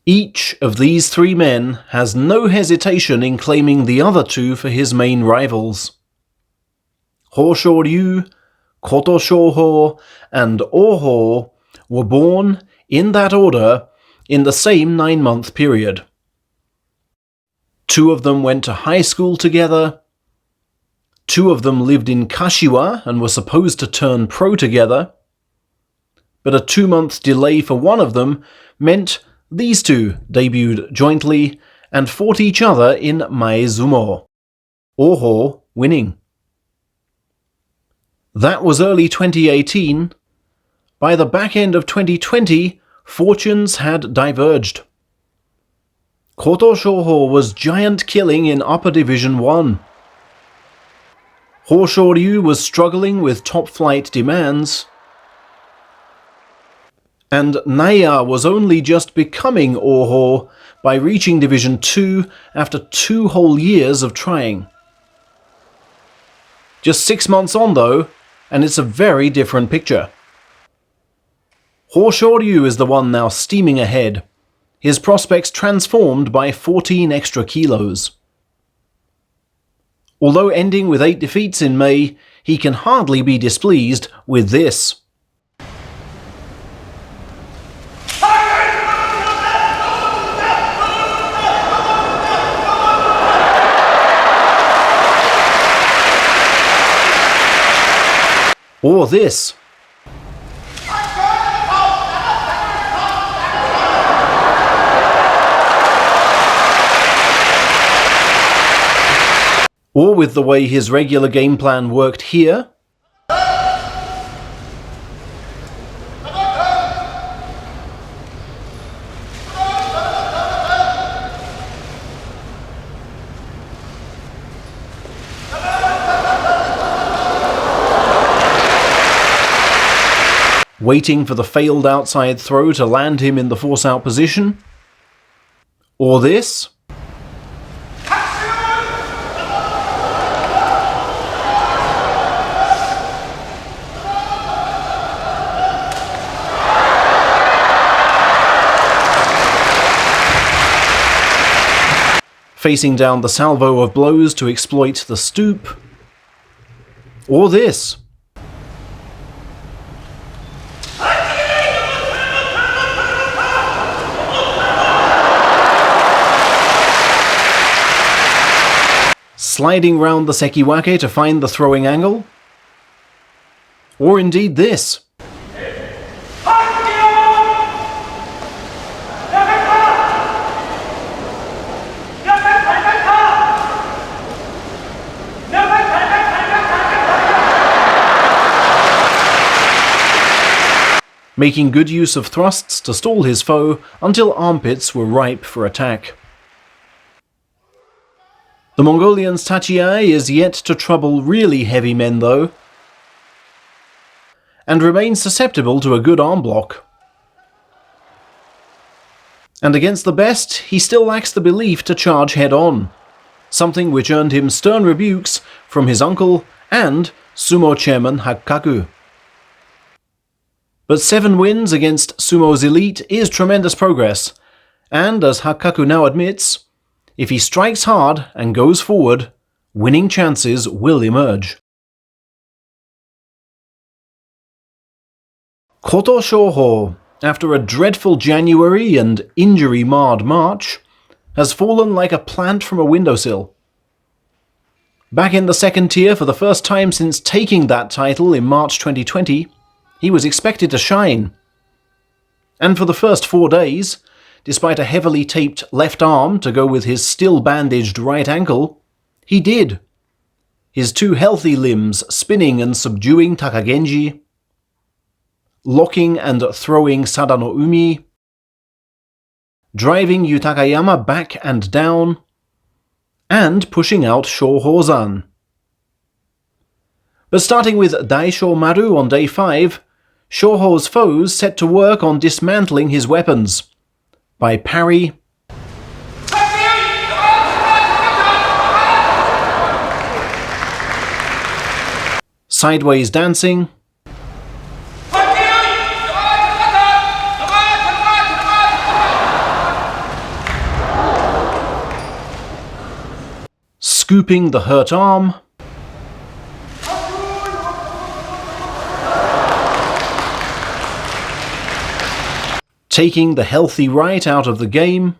Each of these three men has no hesitation in claiming the other two for his main rivals. Hoshoryu, Kotoshoho and Oho were born, in that order, in the same 9-month period. Two of them went to high school together. Two of them lived in Kashiwa and were supposed to turn pro together. But a 2-month delay for one of them meant these two debuted jointly and fought each other in Maezumo, Oho winning. That was early 2018. By the back end of 2020, fortunes had diverged. Kotoshoho was giant killing in Upper Division 1. Hoshoryu was struggling with top-flight demands. And Naya was only just becoming Oho by reaching Division 2 after 2 whole years of trying. Just 6 months on though, and it's a very different picture. Hoshoryu is the one now steaming ahead, his prospects transformed by 14 extra kilos. Although ending with 8 defeats in May, he can hardly be displeased with this. Or this. Or with the way his regular game plan worked here. Waiting for the failed outside throw to land him in the force-out position. Or this. Facing down the salvo of blows to exploit the stoop. Or this. Sliding round the sekiwake to find the throwing angle. Or indeed this. Making good use of thrusts to stall his foe until armpits were ripe for attack. The Mongolian's tachiai is yet to trouble really heavy men though, and remains susceptible to a good arm block. And against the best, he still lacks the belief to charge head-on, something which earned him stern rebukes from his uncle and Sumo chairman Hakkaku. But 7 wins against Sumo's elite is tremendous progress, and as Hakkaku now admits, if he strikes hard and goes forward, winning chances will emerge. Kotoshoho, after a dreadful January and injury-marred March, has fallen like a plant from a windowsill. Back in the second tier for the first time since taking that title in March 2020, he was expected to shine. And for the first 4 days, despite a heavily taped left arm to go with his still bandaged right ankle, he did. His 2 healthy limbs spinning and subduing Takagenji, locking and throwing Sada no Umi, driving Yutakayama back and down, and pushing out Shohozan. But starting with Daisho Maru on day 5, Shoho's foes set to work on dismantling his weapons by parry, sideways dancing, scooping the hurt arm, taking the healthy right out of the game,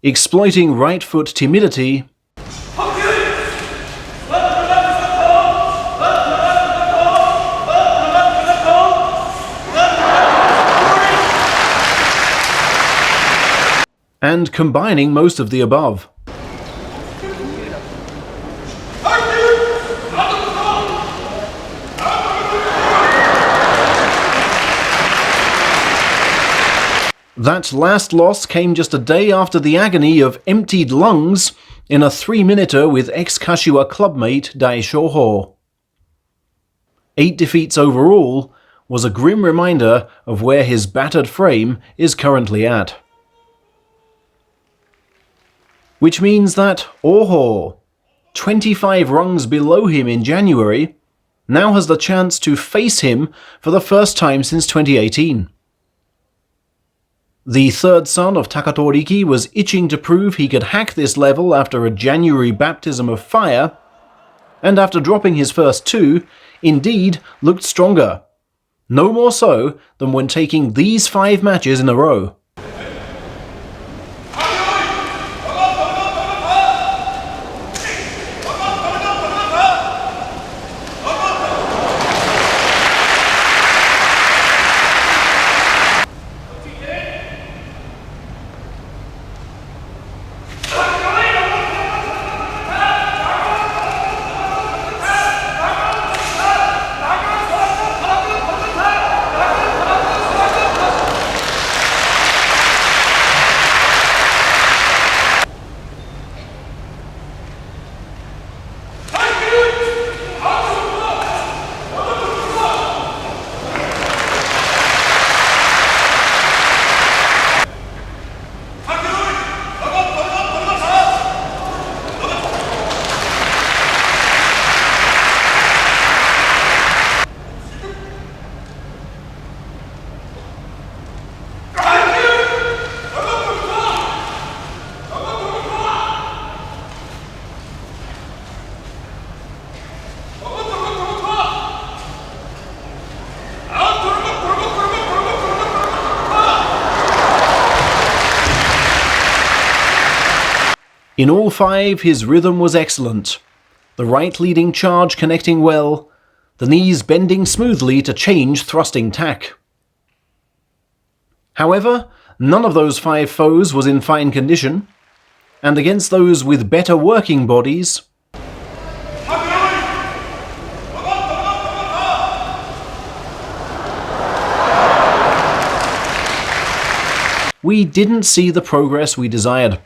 exploiting right foot timidity, and combining most of the above. That last loss came just a day after the agony of emptied lungs in a 3-minuter with ex-Kashiwa clubmate Daishoho. 8 defeats overall was a grim reminder of where his battered frame is currently at. Which means that Oho, 25 rungs below him in January, now has the chance to face him for the first time since 2018. The third son of Takatoriki was itching to prove he could hack this level after a January baptism of fire, and after dropping his first 2, indeed looked stronger. No more so than when taking these 5 matches in a row. In all 5, his rhythm was excellent. The right leading charge connecting well, the knees bending smoothly to change thrusting tack. However, none of those 5 foes was in fine condition, and against those with better working bodies, we didn't see the progress we desired.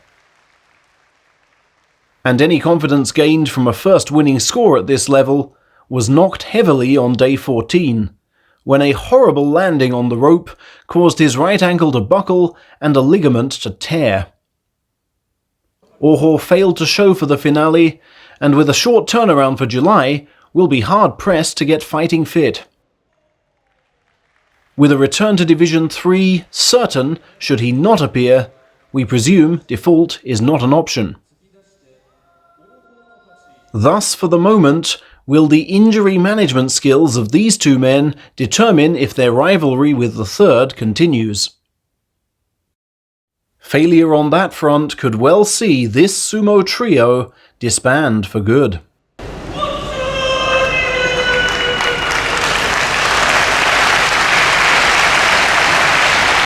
And any confidence gained from a first winning score at this level was knocked heavily on day 14, when a horrible landing on the rope caused his right ankle to buckle and a ligament to tear. Oho failed to show for the finale, and with a short turnaround for July, will be hard-pressed to get fighting fit. With a return to Division 3 certain should he not appear, we presume default is not an option. Thus, for the moment, will the injury management skills of these 2 men determine if their rivalry with the third continues. Failure on that front could well see this sumo trio disband for good.